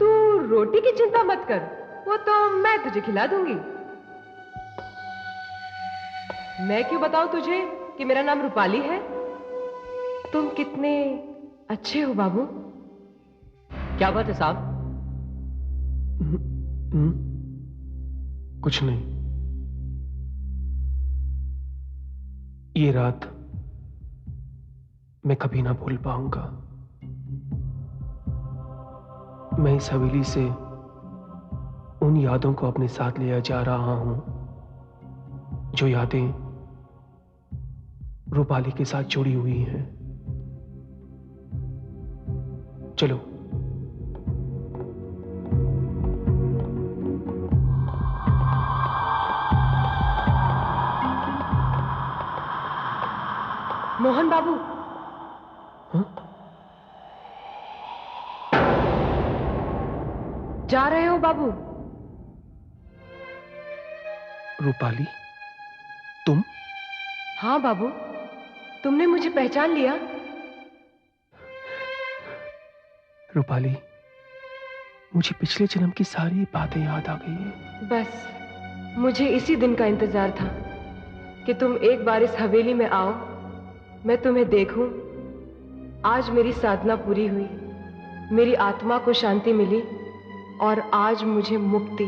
तू रोटी की चिंता मत कर, वो तो मैं तुझे खिला दूंगी। मैं क्यों बताऊं तुझे कि मेरा नाम रूपाली है? तुम कितने अच्छे हो बाबू। क्या बात है साहब? कुछ नहीं। ये रात मैं कभी ना भूल पाऊंगा। मैं इस हवेली से उन यादों को अपने साथ ले जा रहा हूं, जो यादें रूपाली के साथ जुड़ी हुई हैं। चलो। मोहन बाबू, हाँ? जा रहे हो बाबू? रूपाली, तुम? हाँ बाबू, तुमने मुझे पहचान लिया? रूपाली, मुझे पिछले जन्म की सारी बातें याद आ गई हैं। बस मुझे इसी दिन का इंतजार था कि तुम एक बार इस हवेली में आओ, मैं तुम्हें देखूं। आज मेरी साधना पूरी हुई, मेरी आत्मा को शांति मिली और आज मुझे मुक्ति